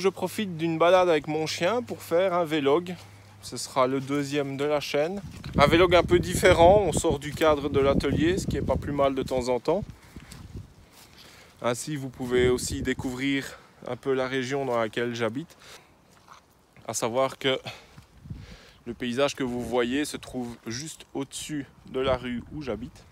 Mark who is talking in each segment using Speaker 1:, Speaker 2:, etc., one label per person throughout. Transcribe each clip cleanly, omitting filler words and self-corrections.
Speaker 1: Je profite d'une balade avec mon chien pour faire un vlog. Ce sera le deuxième de la chaîne. Un vlog un peu différent, on sort du cadre de l'atelier, ce qui est pas plus mal de temps en temps. Ainsi, vous pouvez aussi découvrir un peu la région dans laquelle j'habite. À savoir que le paysage que vous voyez se trouve juste au-dessus de la rue où j'habite.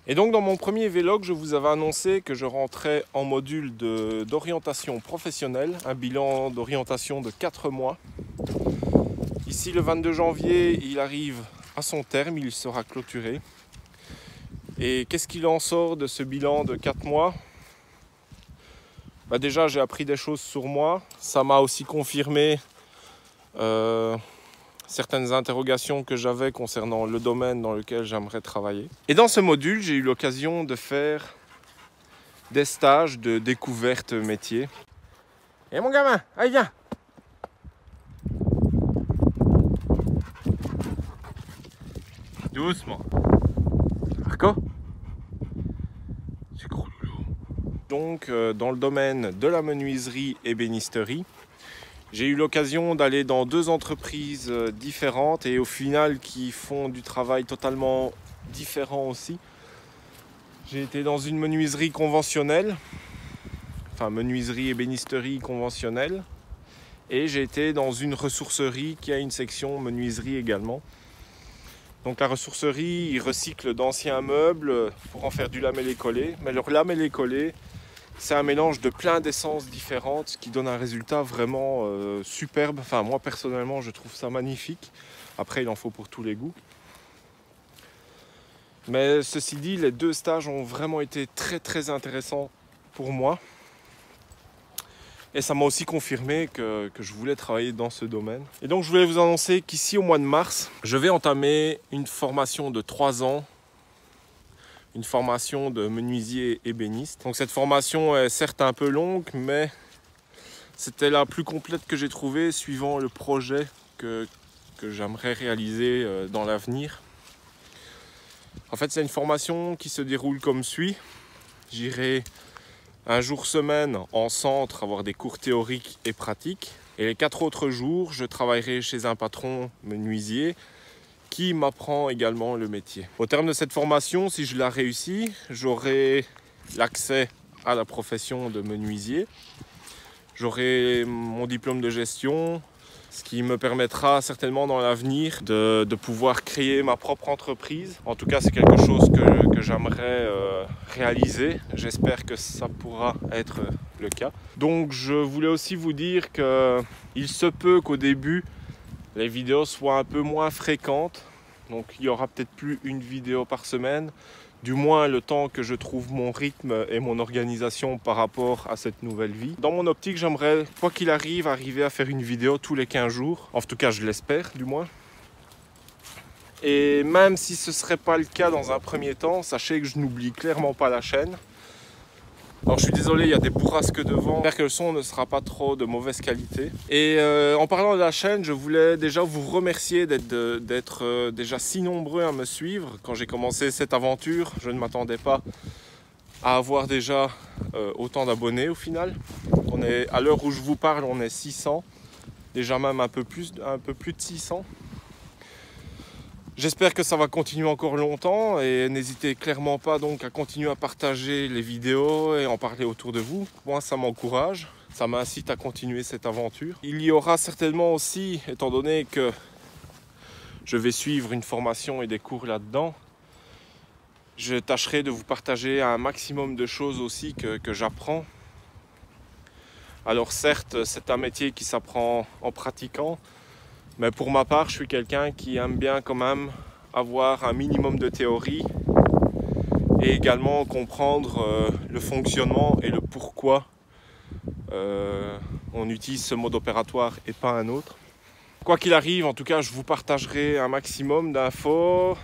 Speaker 1: Et donc dans mon premier vlog, je vous avais annoncé que je rentrais en module d'orientation professionnelle, un bilan d'orientation de 4 mois. Ici le 22 janvier, il arrive à son terme, il sera clôturé. Et qu'est-ce qu'il en sort de ce bilan de 4 mois ? Déjà j'ai appris des choses sur moi, ça m'a aussi confirmé certaines interrogations que j'avais concernant le domaine dans lequel j'aimerais travailler. Et dans ce module, j'ai eu l'occasion de faire des stages de découverte métier. Et mon gamin, allez viens! Doucement. Marco? C'est gros loulou. Donc dans le domaine de la menuiserie et ébénisterie, j'ai eu l'occasion d'aller dans 2 entreprises différentes et au final qui font du travail totalement différent aussi. J'ai été dans une menuiserie conventionnelle, enfin menuiserie et ébénisterie conventionnelle, et j'ai été dans une ressourcerie qui a une section menuiserie également. Donc la ressourcerie, ils recyclent d'anciens meubles pour en faire du lamellé-collé, mais leur lamellé-collé, c'est un mélange de plein d'essences différentes, ce qui donne un résultat vraiment superbe. Enfin, moi personnellement, je trouve ça magnifique. Après, il en faut pour tous les goûts. Mais ceci dit, les 2 stages ont vraiment été très intéressants pour moi. Et ça m'a aussi confirmé que je voulais travailler dans ce domaine. Et donc, je voulais vous annoncer qu'ici, au mois de mars, je vais entamer une formation de 3 ans. Une formation de menuisier ébéniste. Donc cette formation est certes un peu longue, mais c'était la plus complète que j'ai trouvée suivant le projet que j'aimerais réaliser dans l'avenir. En fait, c'est une formation qui se déroule comme suit. J'irai un jour semaine en centre avoir des cours théoriques et pratiques. Et les 4 autres jours, je travaillerai chez un patron menuisier qui m'apprend également le métier. Au terme de cette formation, si je la réussis, j'aurai l'accès à la profession de menuisier. J'aurai mon diplôme de gestion, ce qui me permettra certainement dans l'avenir de pouvoir créer ma propre entreprise. En tout cas, c'est quelque chose que j'aimerais réaliser. J'espère que ça pourra être le cas. Donc, je voulais aussi vous dire qu'il se peut qu'au début, les vidéos soient un peu moins fréquentes, donc il y aura peut-être plus une vidéo par semaine, du moins le temps que je trouve mon rythme et mon organisation par rapport à cette nouvelle vie. Dans mon optique, j'aimerais, quoi qu'il arrive, arriver à faire une vidéo tous les 15 jours, en tout cas je l'espère du moins. Et même si ce ne serait pas le cas dans un premier temps, sachez que je n'oublie clairement pas la chaîne. Alors je suis désolé, il y a des bourrasques devant. J'espère que le son ne sera pas trop de mauvaise qualité. Et en parlant de la chaîne, je voulais déjà vous remercier d'être déjà si nombreux à me suivre. Quand j'ai commencé cette aventure, je ne m'attendais pas à avoir déjà autant d'abonnés au final. À l'heure où je vous parle, on est 600. Déjà même un peu plus de 600. J'espère que ça va continuer encore longtemps et n'hésitez clairement pas donc à continuer à partager les vidéos et en parler autour de vous. Moi, ça m'encourage, ça m'incite à continuer cette aventure. Il y aura certainement aussi, étant donné que je vais suivre une formation et des cours là-dedans, je tâcherai de vous partager un maximum de choses aussi que j'apprends. Alors certes, c'est un métier qui s'apprend en pratiquant, mais pour ma part, je suis quelqu'un qui aime bien quand même avoir un minimum de théorie et également comprendre le fonctionnement et le pourquoi on utilise ce mode opératoire et pas un autre. Quoi qu'il arrive, en tout cas, je vous partagerai un maximum d'infos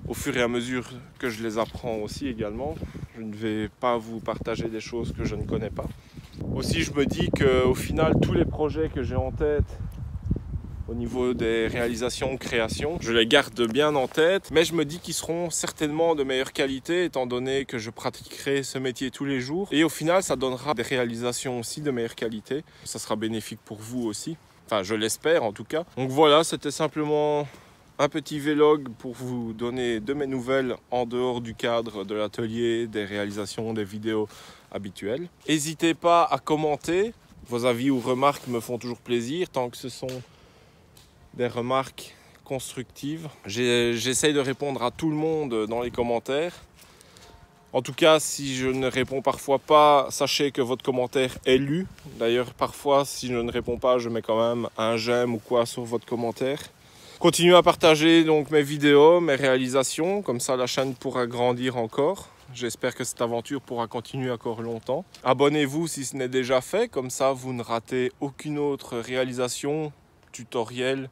Speaker 1: au fur et à mesure que je les apprends aussi également. Je ne vais pas vous partager des choses que je ne connais pas. Aussi, je me dis qu'au final, tous les projets que j'ai en tête, au niveau des réalisations, créations. Je les garde bien en tête, mais je me dis qu'ils seront certainement de meilleure qualité étant donné que je pratiquerai ce métier tous les jours. Et au final, ça donnera des réalisations aussi de meilleure qualité. Ça sera bénéfique pour vous aussi. Enfin, je l'espère en tout cas. Donc voilà, c'était simplement un petit vlog pour vous donner de mes nouvelles en dehors du cadre de l'atelier, des réalisations, des vidéos habituelles. N'hésitez pas à commenter. Vos avis ou remarques me font toujours plaisir tant que ce sont des remarques constructives. J'essaye de répondre à tout le monde dans les commentaires. En tout cas, si je ne réponds parfois pas, sachez que votre commentaire est lu. D'ailleurs, parfois, si je ne réponds pas, je mets quand même un j'aime ou quoi sur votre commentaire. Continuez à partager donc mes vidéos, mes réalisations, comme ça la chaîne pourra grandir encore. J'espère que cette aventure pourra continuer encore longtemps. Abonnez-vous si ce n'est déjà fait, comme ça vous ne ratez aucune autre réalisation, tutoriel,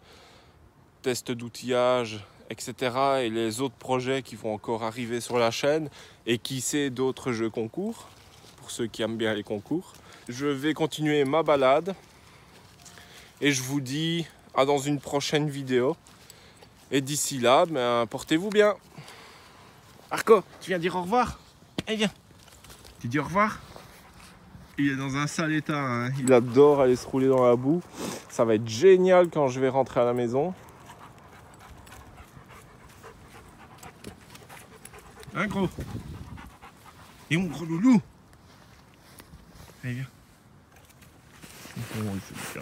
Speaker 1: test d'outillage, etc. et les autres projets qui vont encore arriver sur la chaîne et qui sait d'autres jeux concours, pour ceux qui aiment bien les concours. Je vais continuer ma balade et je vous dis à dans une prochaine vidéo. Et d'ici là, portez-vous bien. Arco, tu viens dire au revoir? Eh viens. Tu dis au revoir? Il est dans un sale état, hein. Il adore aller se rouler dans la boue. Ça va être génial quand je vais rentrer à la maison. Hein, gros? Et mon gros loulou? Allez, viens. Oh,